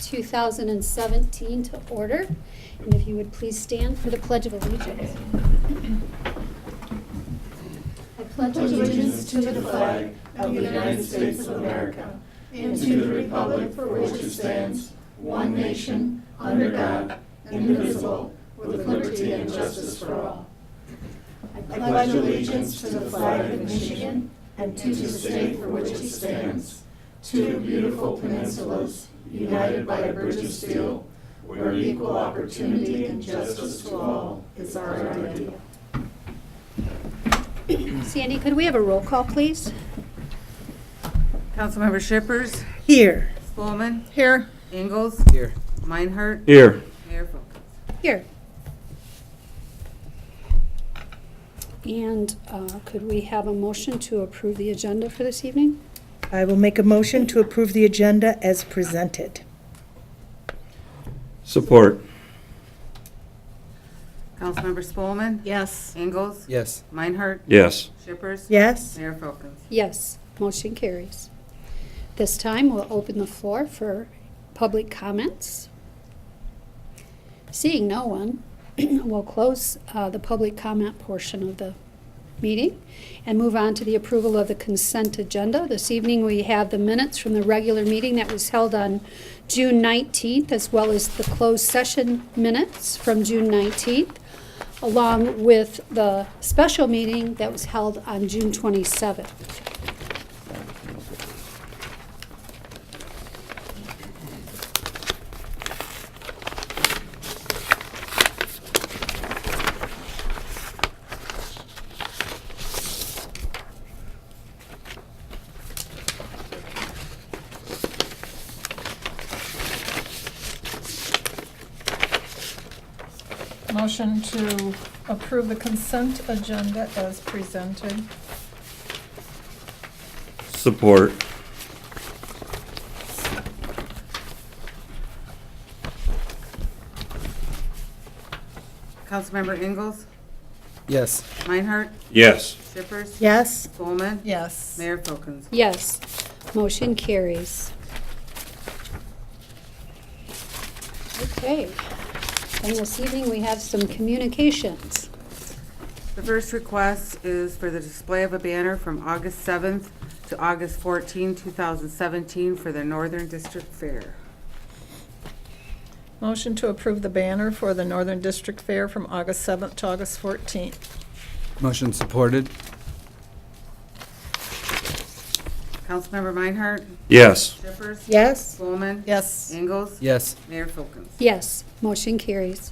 2017 to order. And if you would please stand for the Pledge of Allegiance. I pledge Allegiance to the flag of the United States of America and to the republic for which it stands, one nation, under God, indivisible, with liberty and justice for all. I pledge allegiance to the flag of Michigan and to the state for which it stands, two beautiful peninsulas united by a bridge of steel, where equal opportunity and justice to all is our ideal. Sandy, could we have a roll call, please? Councilmember Shippers, Here. Spolman, Here. Ingalls, Here. Meinhardt, Here. Mayor Folkins. Here. And could we have a motion to approve the agenda for this evening? I will make a motion to approve the agenda as presented. Support. Councilmember Spolman, Yes. Ingalls, Yes. Meinhardt, Yes. Shippers, Yes. Mayor Folkins. Yes, motion carries. This time, we'll open the floor for public comments. Seeing no one, we'll close the public comment portion of the meeting and move on to the approval of the consent agenda. This evening, we have the minutes from the regular meeting that was held on June 19th, as well as the closed session minutes from June 19th, along with the special meeting that was held on June 27th. Motion to approve the consent agenda as presented. Support. Councilmember Ingalls, Yes. Meinhardt, Yes. Shippers, Yes. Spolman, Yes. Mayor Folkins. Yes, motion carries. Okay, and this evening we have some communications. The first request is for the display of a banner from August 7th to August 14, 2017 for the Northern District Fair. Motion to approve the banner for the Northern District Fair from August 7th to August 14th. Motion supported. Councilmember Meinhardt, Yes. Shippers, Yes. Spolman, Yes. Ingalls, Yes. Mayor Folkins. Yes, motion carries.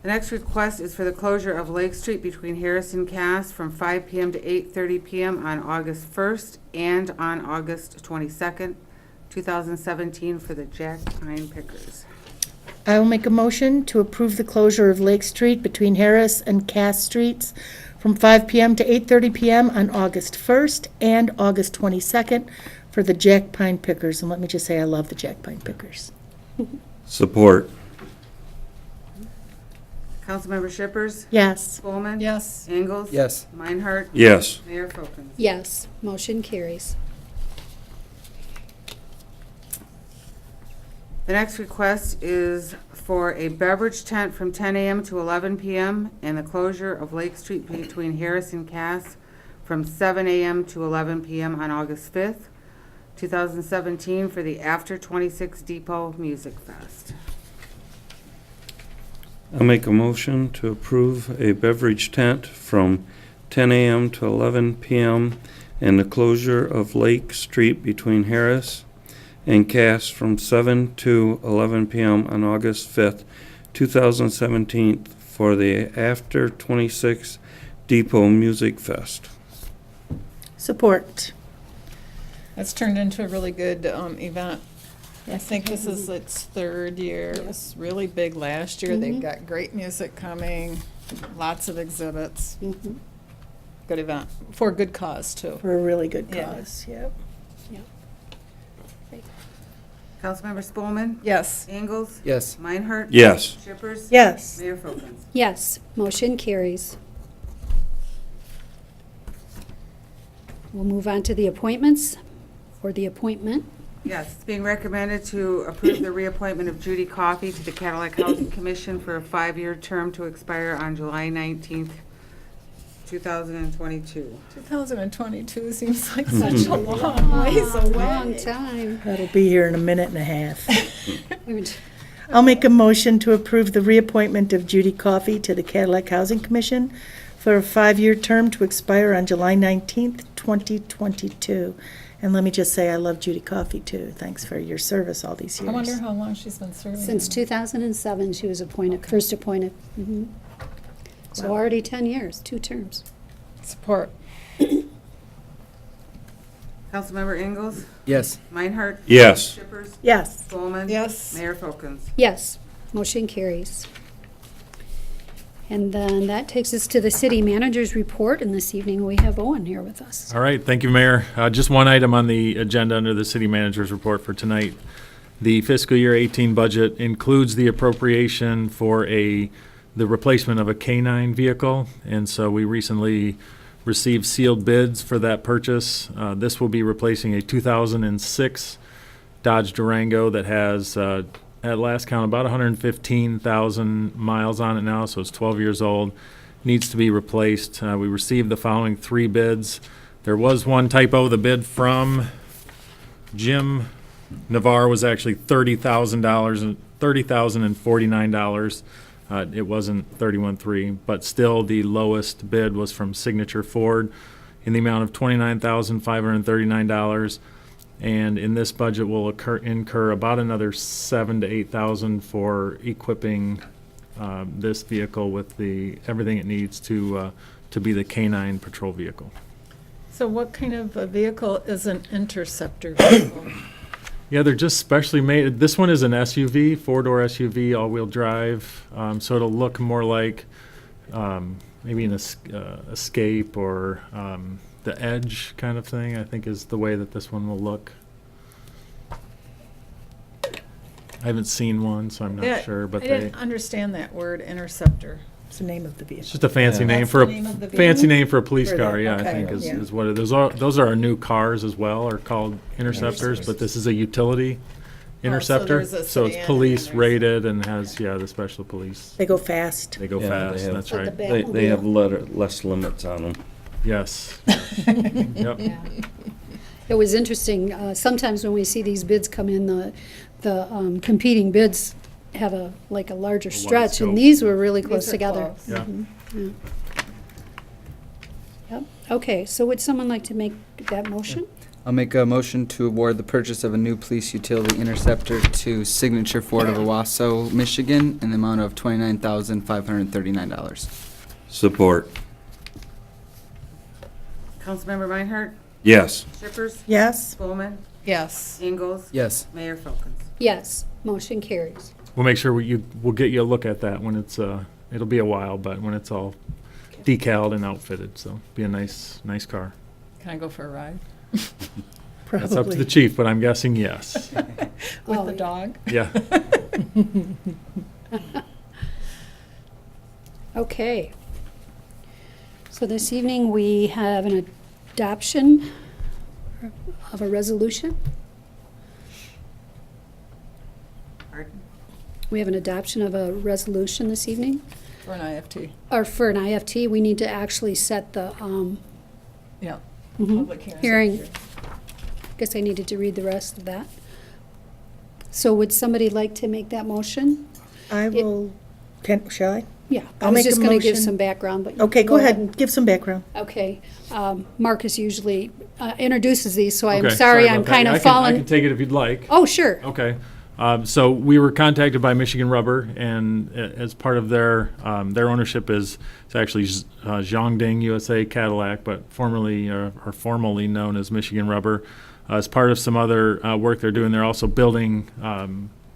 The next request is for the closure of Lake Street between Harris and Cass from 5 p.m. to 8:30 p.m. on August 1st and on August 22nd, 2017 for the Jack Pine Pickers. I will make a motion to approve the closure of Lake Street between Harris and Cass Streets from 5 p.m. to 8:30 p.m. on August 1st and August 22nd for the Jack Pine Pickers. And let me just say, I love the Jack Pine Pickers. Support. Councilmember Shippers, Yes. Spolman, Yes. Ingalls, Yes. Meinhardt, Yes. Mayor Folkins. Yes, motion carries. The next request is for a beverage tent from 10 a.m. to 11 p.m. and the closure of Lake Street between Harris and Cass from 7 a.m. to 11 p.m. on August 5th, 2017 for the After 26 Depot Music Fest. I'll make a motion to approve a beverage tent from 10 a.m. to 11 p.m. and the closure of Lake Street between Harris and Cass from 7 to 11 p.m. on August 5th, 2017 for the After 26 Depot Music Fest. Support. That's turned into a really good event. I think this is its third year. It was really big last year. They've got great music coming, lots of exhibits. Mhm. Good event, for a good cause, too. For a really good Yeah. cause, yep. Councilmember Spolman, Yes. Ingalls, Yes. Meinhardt, Yes. Shippers, Yes. Mayor Folkins. Yes, motion carries. We'll move on to the appointments, or the appointment. Yes, it's being recommended to approve the reappointment of Judy Coffey to the Cadillac Housing Commission for a 5-year term to expire on July 19th, 2022. 2022 seems like such a long ways away. Long time. That'll be here in a minute and a half. We would- I'll make a motion to approve the reappointment of Judy Coffey to the Cadillac Housing Commission for a 5-year term to expire on July 19th, 2022. And let me just say, I love Judy Coffey, too. Thanks for your service all these years. I wonder how long she's been serving. Since 2007, she was appointed, first appointed. Mhm. So Wow. already 10 years, 2 terms. Support. Councilmember Ingalls? Yes. Meinhardt? Yes. Shippers? Yes. Spelman? Yes. Mayor Folkins? Yes, motion carries. And then that takes us to the city manager's report, and this evening we have Owen here with us. All right, thank you, Mayor. Just one item on the agenda under the city manager's report for tonight. The fiscal year 18 budget includes the appropriation for the replacement of a K-9 vehicle, and so we recently received sealed bids for that purchase. This will be replacing a 2006 Dodge Durango that has, at last count, about 115,000 miles on it now, so it's 12 years old. Needs to be replaced. We received the following 3 bids. There was one typo. The bid from Jim Navarre was actually $30,049. It wasn't 31.3, but still the lowest bid was from Signature Ford in the amount of $29,539. And in this budget, we'll incur about another $7,000 to $8,000 for equipping this vehicle with everything it needs to be the K-9 patrol vehicle. So what kind of a vehicle is an interceptor vehicle? Yeah, they're just specially made. This one is an SUV, 4-door SUV, all-wheel drive. So it'll look more like maybe an Escape or the Edge kind of thing, I think is the way that this one will look. I haven't seen one, so I'm Yeah, not sure, but I they, didn't understand that word, interceptor. It's the name of the it's vehicle. just a fancy Yeah. name That's for the a name of the fancy vehicle? name for a police For car, the- yeah, I okay, think yeah. is what it is. Those are our new cars as well, are called interceptors, but this is a utility interceptor. there's a So it's sedan police and there's- rated and has, the special police. They go fast. They go Yeah, they fast, have- that's Like right. the They have Batmobile. less limits on them. Yes. Yep. Yeah. It was interesting, sometimes when we see these bids come in, the competing bids have a larger stretch, scope. and these were really These close are together. close. Yeah. Yeah. Yep, okay, so would someone like to make that motion? I'll make a motion to award the purchase of a new police utility interceptor to Signature Ford of Owasso, Michigan, in the amount of $29,539. Support. Councilmember Meinhardt? Yes. Shippers? Yes. Spelman? Yes. Ingalls? Yes. Mayor Folkins? Yes, motion carries. We'll make sure we'll get you a look at that when it's, it'll be a while, but when it's all decaled and outfitted, so be a nice car. Can I go for a ride? That's up to Probably. the chief, but I'm guessing yes. With Oh, the yeah. dog? Yeah. Okay. So this evening, we have an adoption of a resolution. Pardon? We have an adoption of a resolution this evening. For an IFT? Or for an IFT, we need to actually set the, Yeah. mhm, Public hearing. Guess I needed to read the rest of that. So would somebody like to make that motion? I will, shall I? Yeah, I I'll was make a just gonna give motion. some background, but. Okay, go ahead, give some background. Okay, Marcus usually introduces these, so I'm Okay, sorry, I'm about that. kind I of can falling. take it if you'd like. Oh, sure. Okay. So we were contacted by Michigan Rubber, and as part of their ownership it's actually Zhongding USA Cadillac, but formally known as Michigan Rubber. As part of some other work they're doing, they're also building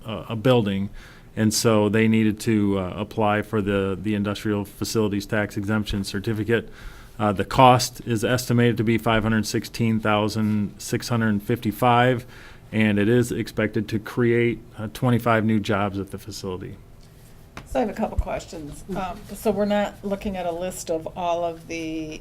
a building, and so they needed to apply for the industrial facilities tax exemption certificate. The cost is estimated to be $516,655. And it is expected to create 25 new jobs at the facility. So I have a couple questions. So we're not looking at a list of all of the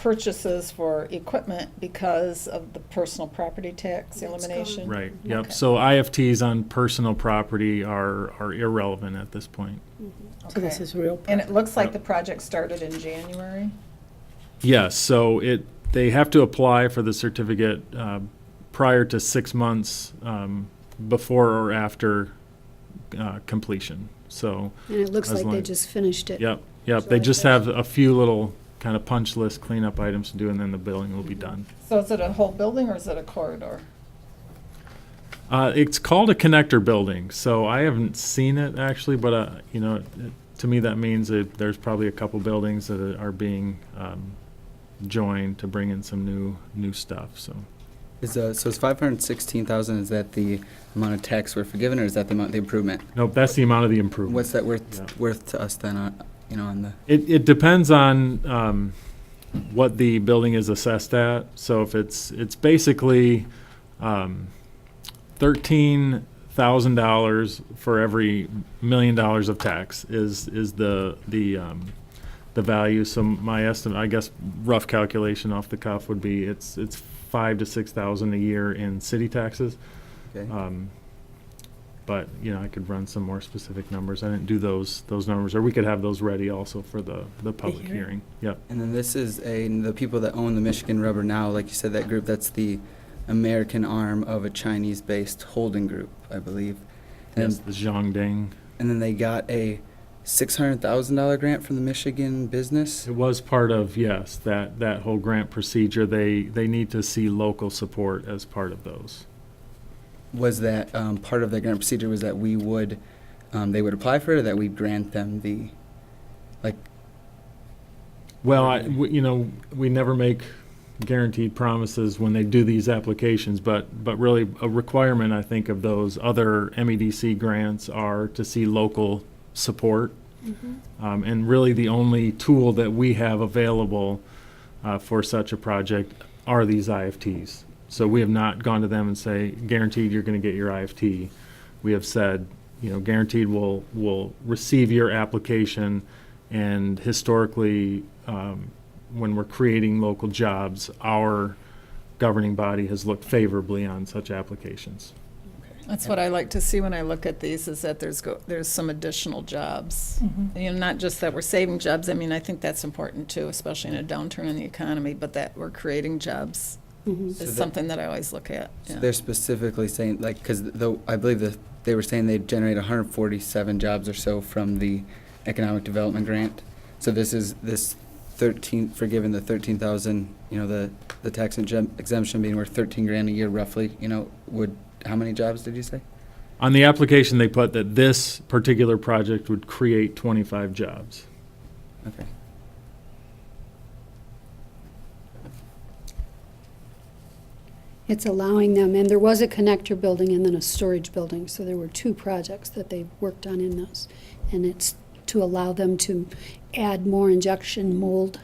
purchases for equipment because of the personal property tax That's elimination? Right, yep. Okay. So IFTs on personal property are irrelevant at this point. So this Okay. is real. And it looks like the project started in January? Yes, so they have to apply for the certificate prior to 6 months before or after completion. So, And it looks As like they long- just finished it. yep, they July just 1st. have a few little kind of punch list cleanup items to do, and then the building will be done. So is it a whole building or is it a corridor? It's called a connector building, so I haven't seen it actually, but to me that means that there's probably a couple buildings that are being joined to bring in some new stuff. So So it's 516,000, is that the amount of tax we're forgiven, or is that the amount, the improvement? nope, that's the amount of the improvement. What's that Yeah. worth to us then, on the? It depends on what the building is assessed at. So if it's basically $13,000 for every $1 million of tax is the value. So my estimate, I guess, rough calculation off the cuff would be it's 5,000 to 6,000 a year in city taxes. Okay. But I could run some more specific numbers. I didn't do those numbers, or we could have those ready also for the public hearing. hearing. Yep. And then this is the people that own the Michigan Rubber now, like you said, that group, that's the American arm of a Chinese-based holding group, I believe. Yes, And, the Zhongding. and then they got a $600,000 grant from the Michigan business. It was part of, yes, that whole grant procedure. They need to see local support as part of those. Was that part of the grant procedure, was that they would apply for it, or that we grant them the, like? Well, we never make guaranteed promises when they do these applications, but really a requirement, I think, of those other MEDC grants are to see local support. And really the only tool that we have available for such a project are these IFTs. So we have not gone to them and say, guaranteed you're going to get your IFT. We have said, guaranteed we'll receive your application, and historically, when we're creating local jobs, our governing body has looked favorably on such applications. That's what I like to see when I look at these, is that there's some additional jobs. Not just that we're saving jobs. I mean, I think that's important too, especially in a downturn in the economy, but that we're creating jobs is something that I always look at. So Yeah. they're specifically saying, like, because I believe that they were saying they'd generate 147 jobs or so from the economic development grant. So this 13, forgiven the 13,000, the tax exemption being worth 13 grand a year roughly, how many jobs did you say? On the application, they put that this particular project would create 25 jobs. Okay. It's allowing them, and there was a connector building and then a storage building, so there were two projects that they worked on in those. And it's to allow them to add more injection mold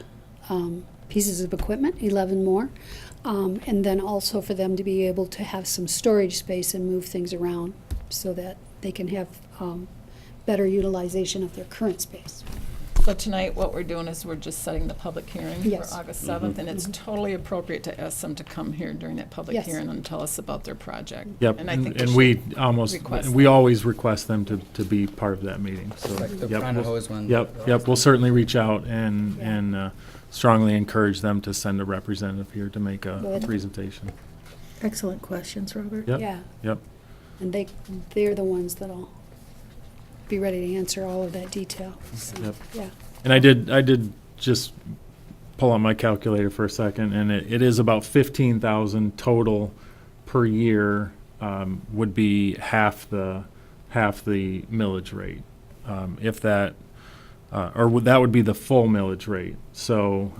pieces of equipment, 11 more. And then also for them to be able to have some storage space and move things around so that they can have better utilization of their current space. So tonight, what we're doing is we're just setting the public hearing Yes. for August 7th, and it's totally appropriate to ask them to come here during that public Yes. hearing and tell us about their project. Yep, And I think and we we request we them. always request them to be part of that meeting, so. Like the yep, front we'll- hose one. Yep, we'll certainly reach out and strongly encourage them to send a representative here to make a Good. presentation. Excellent questions, Robert. Yep, Yeah, yep. and they're the ones that'll be ready to answer all of that detail. So, Yep. yeah. And I did just pull out my calculator for a second, and it is about 15,000 total per year, would be half the millage rate. If that, that would be the full millage rate. So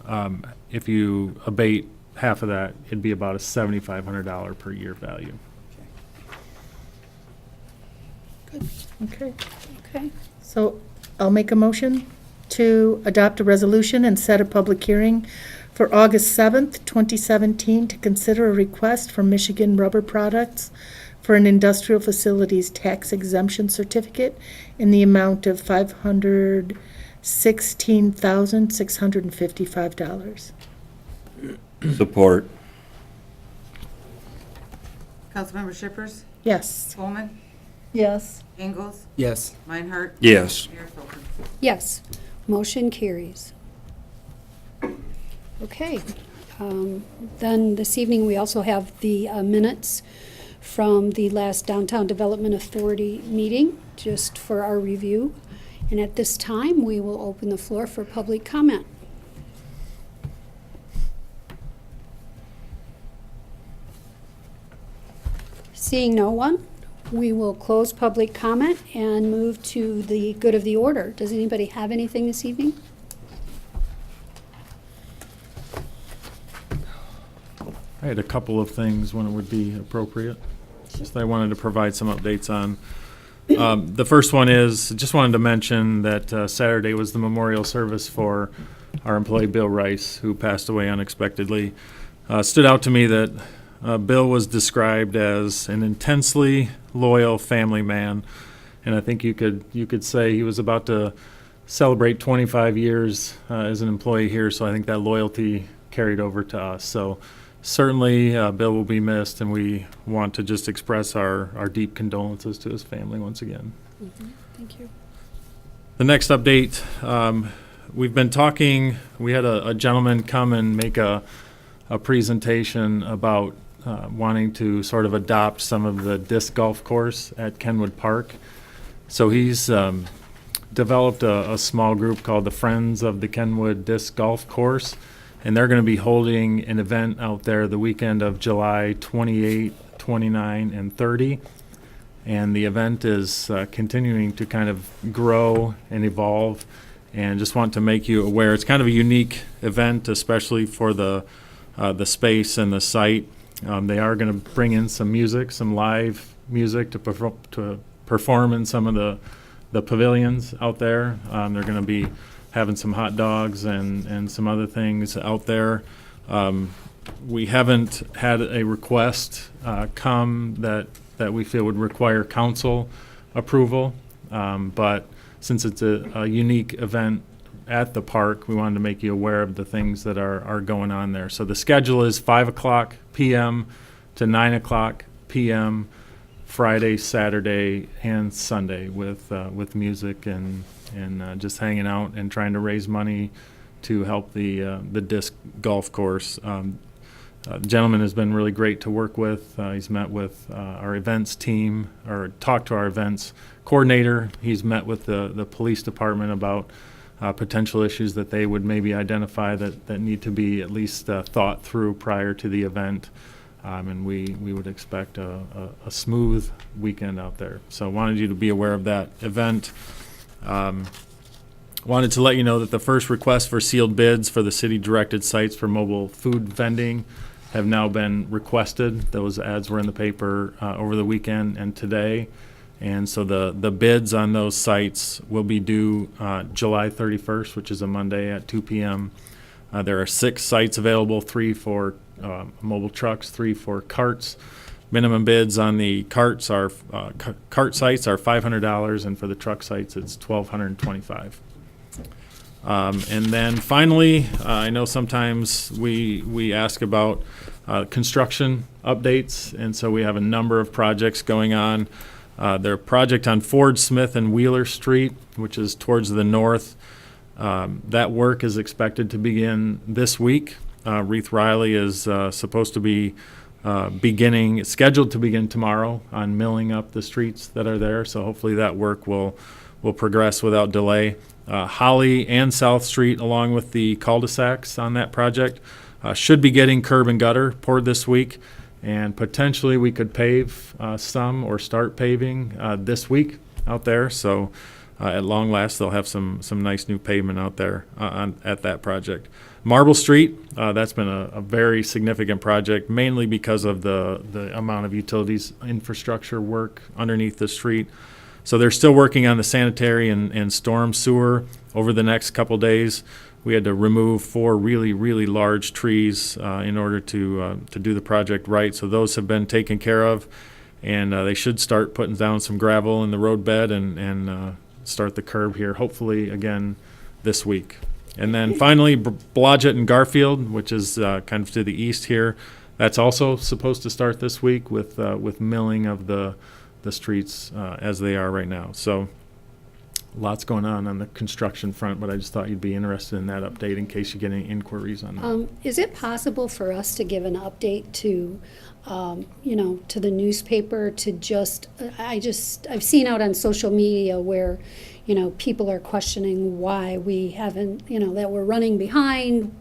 if you abate half of that, it'd be about a $7,500 per year value. Okay. Okay. So I'll make a motion to adopt a resolution and set a public hearing for August 7th, 2017, to consider a request from Michigan Rubber Products for an industrial facilities tax exemption certificate in the amount of $516,655. Support. Councilmember Shippers, Yes. Coleman, Yes. Ingalls, Yes. Meinhardt. Yes. Mayor Filker. Yes, motion carries. Okay, then this evening, we also have the minutes from the last Downtown Development Authority meeting, just for our review. And at this time, we will open the floor for public comment. Seeing no one, we will close public comment and move to the good of the order. Does anybody have anything this evening? I had a couple of things when it would be appropriate. Just I wanted to provide some updates on. The first one is, just wanted to mention that Saturday was the memorial service for our employee Bill Rice, who passed away unexpectedly. Stood out to me that Bill was described as an intensely loyal family man, and I think you could say he was about to celebrate 25 years as an employee here, so I think that loyalty carried over to us. So certainly, Bill will be missed, and we want to just express our deep condolences to his family once again. Thank you. The next update, we've been talking, we had a gentleman come and make a presentation about wanting to sort of adopt some of the disc golf course at Kenwood Park. So he's developed a small group called the Friends of the Kenwood Disc Golf Course, and they're going to be holding an event out there the weekend of July 28, 29, and 30. And the event is continuing to kind of grow and evolve, and just want to make you aware. It's kind of a unique event, especially for the space and the site. They are going to bring in some music, some live music to perform in some of the pavilions out there. They're going to be having some hot dogs and some other things out there. We haven't had a request come that we feel would require council approval, but since it's a unique event at the park, we wanted to make you aware of the things that are going on there. So the schedule is 5 o'clock p.m. to 9 o'clock p.m. Friday, Saturday, and Sunday with music and just hanging out and trying to raise money to help the disc golf course. The gentleman has been really great to work with. He's met with our events team, or talked to our events coordinator. He's met with the police department about potential issues that they would maybe identify that need to be at least thought through prior to the event. And we would expect a smooth weekend out there. So wanted you to be aware of that event. Wanted to let you know that the first request for sealed bids for the city-directed sites for mobile food vending have now been requested. Those ads were in the paper over the weekend and today. And so the bids on those sites will be due July 31st, which is a Monday at 2 p.m. There are 6 sites available, 3 for mobile trucks, 3 for carts. Minimum bids on the carts are cart sites are $500, and for the truck sites it's $1,225. And then finally, I know sometimes we ask about construction updates, and so we have a number of projects going on. Their project on Ford, Smith, and Wheeler Street, which is towards the north, that work is expected to begin this week. Reith Riley is supposed to be scheduled to begin tomorrow on milling up the streets that are there, so hopefully that work will progress without delay. Holly and South Street, along with the cul-de-sacs on that project, should be getting curb and gutter poured this week, and potentially we could pave some or start paving this week out there. So at long last, they'll have some nice new pavement out there at that project. Marble Street, that's been a very significant project, mainly because of the amount of utilities infrastructure work underneath the street. So they're still working on the sanitary and storm sewer over the next couple days. We had to remove 4 really, really large trees in order to do the project right. So those have been taken care of, and they should start putting down some gravel in the road bed and start the curb here, hopefully again this week. And then finally, Blodgett and Garfield, which is kind of to the east here, that's also supposed to start this week with milling of the streets as they are right now. So lots going on the construction front, but I just thought you'd be interested in that update in case you get any inquiries on that. Is it possible for us to give an update to, to the newspaper to I've seen out on social media where, people are questioning why we haven't, that we're running behind.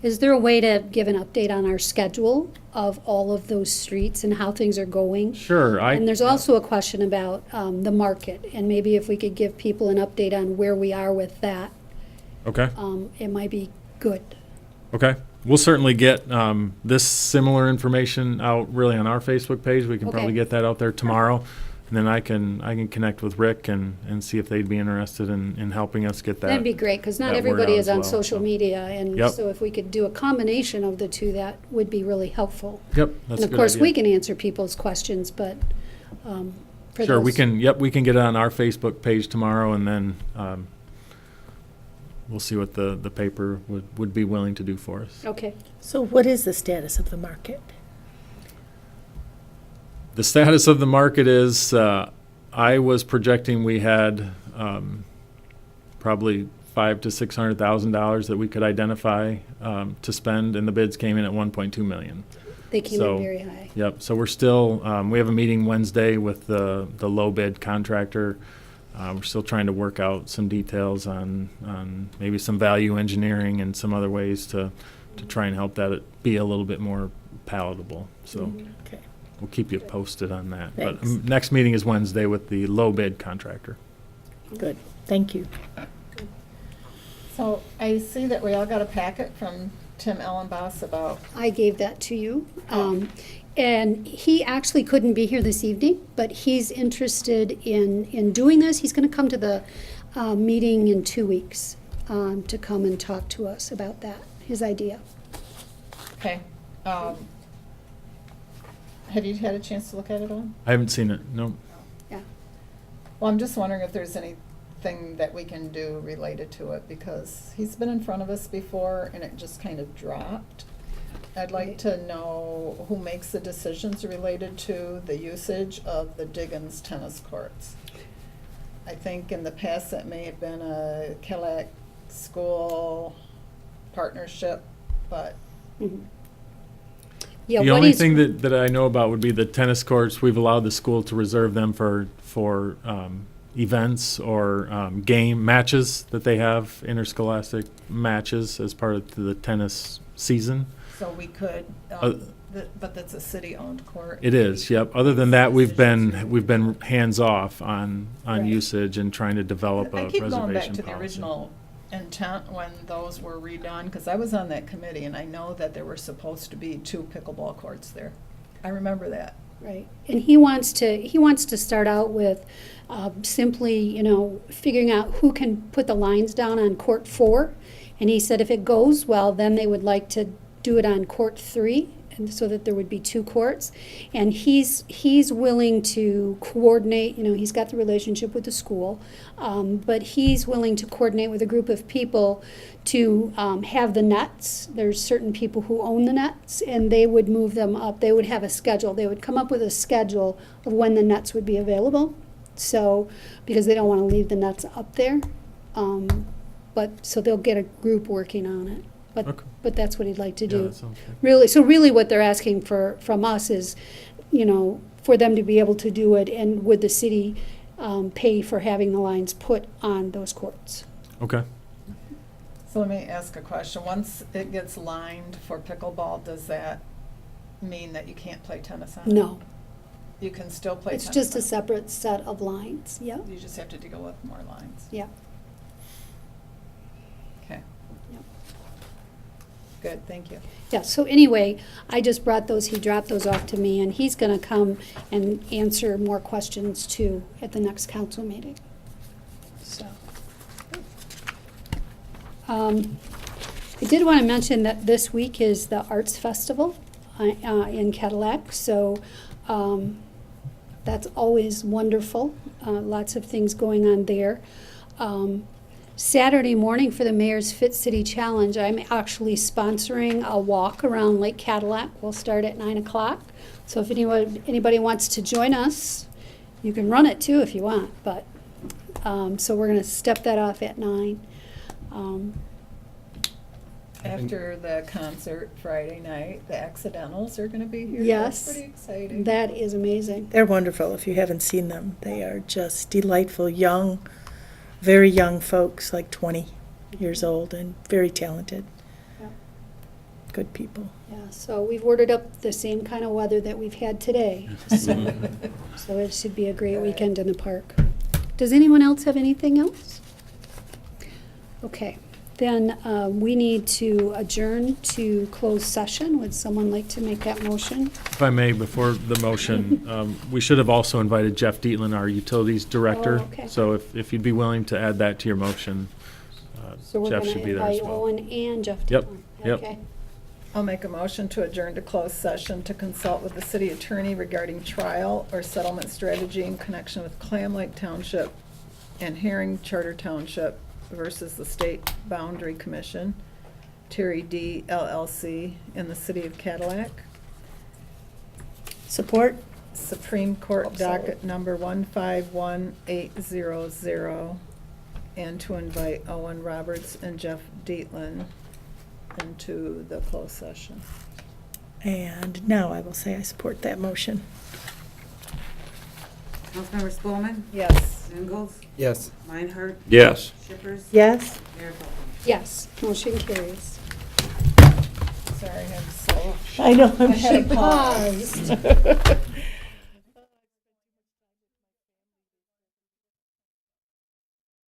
Is there a way to give an update on our schedule of all of those streets and how things are going? Sure. And there's also a question about the market, and maybe if we could give people an update on where we are with that, Okay. it might be good. Okay. We'll certainly get this similar information out really on our Facebook page. We can Okay. probably get that out there tomorrow. And then I can connect with Rick and see if they'd be interested in helping us get that. That'd be great, because not that word everybody out is as on well, social so. media, and Yep. so if we could do a combination of the two, that would be really helpful. Yep, that's And a of good course, idea. we can answer people's questions, but for Sure, we those- can, we can get it on our Facebook page tomorrow, and then we'll see what the paper would be willing to do for us. Okay, So what is the status of the market? The status of the market is, I was projecting we had probably $500,000 to $600,000 that we could identify to spend, and the bids came in at 1.2 million. they came So- in very high. Yep, so we're still, we have a meeting Wednesday with the low bid contractor. We're still trying to work out some details on maybe some value engineering and some other ways to try and help that be a little bit more palatable. So Okay. we'll keep you posted on that. But Thanks. next meeting is Wednesday with the low bid contractor. Good, thank you. So I see that we all got a packet from Tim Ellenboss about, I gave that to you. And he actually couldn't be here this evening, but he's interested in doing this. He's going to come to the meeting in 2 weeks to come and talk to us about that, his idea. okay. Have you had a chance to look at it all? I haven't seen it, no. Yeah. Well, I'm just wondering if there's anything that we can do related to it, because he's been in front of us before and it just kind of dropped. I'd like to know who makes the decisions related to the usage of the Diggins tennis courts. I think in the past that may have been a Cadillac school partnership, but Mhm. Yeah, The what only he's- thing that I know about would be the tennis courts. We've allowed the school to reserve them for events or game matches that they have, interscholastic matches as part of the tennis season. so we could, Uh, but that's a city-owned court. It is, yep. Other than that, we've been hands-off on Right. usage and trying to develop a I reservation keep going back to the policy. original intent when those were redone, because I was on that committee and I know that there were supposed to be 2 pickleball courts there. I remember that. Right, and he wants to start out with simply, figuring out who can put the lines down on court 4. And he said if it goes well, then they would like to do it on court 3, and so that there would be 2 courts. And he's willing to coordinate, he's got the relationship with the school, but he's willing to coordinate with a group of people to have the nets. There's certain people who own the nets, and they would move them up. They would have a schedule. They would come up with a schedule of when the nets would be available. So, because they don't want to leave the nets up there. So they'll get a group working on it. Okay. But that's what he'd like to Yeah, do. that sounds good. Really what they're asking from us is, for them to be able to do it, and would the city pay for having the lines put on those courts? Okay. So let me ask a question. Once it gets lined for pickleball, does that mean that you can't play tennis on it? No, You can still play it's tennis? just a on it? separate set of lines, yeah, You just have to deal with more lines. yeah. Okay. Yep. Good, thank you. Yeah, so anyway, I just he dropped those off to me, and he's gonna come and answer more questions too at the next council meeting. So. I did want to mention that this week is the Arts Festival in Cadillac, so that's always wonderful. Lots of things going on there. Saturday morning for the Mayor's Fit City Challenge, I'm actually sponsoring a walk around Lake Cadillac. We'll start at 9 o'clock. So if anybody wants to join us, you can run it too if you want. But so we're going to step that off at 9. After the concert Friday night, the Accidentals are gonna be here. Yes. That's pretty exciting. That is amazing. They're wonderful if you haven't seen them. They are just delightful, young, very young folks, like 20 years old, and very talented. Yeah. Good people. Yeah, so we've ordered up the same kind of weather that we've had today. So it should be a great weekend in the park. Does anyone else have anything else? Okay, then we need to adjourn to closed session. Would someone like to make that motion? If I may, before the motion, we should have also invited Jeff Dietland, our utilities director. Oh, okay. So if you'd be willing to add that to your motion, So we're Jeff going should to be there as invite well. Owen and Jeff Yep, Dillon. yep. Okay. I'll make a motion to adjourn to closed session to consult with the city attorney regarding trial or settlement strategy in connection with Clam Lake Township and Herring Charter Township versus the State Boundary Commission, Terry D. LLC, in the city of Cadillac. Support? Supreme Court docket number 151800, and to invite Owen Roberts and Jeff Dietland into the closed session. And now I will say I support that motion. Councilmember Spelman. Yes. Ingalls. Yes. Meinhardt. Yes. Shippers. Yes? Mayor Copeland. Yes, motion carries. Sorry, I'm so. I know, I'm I had sure. paused.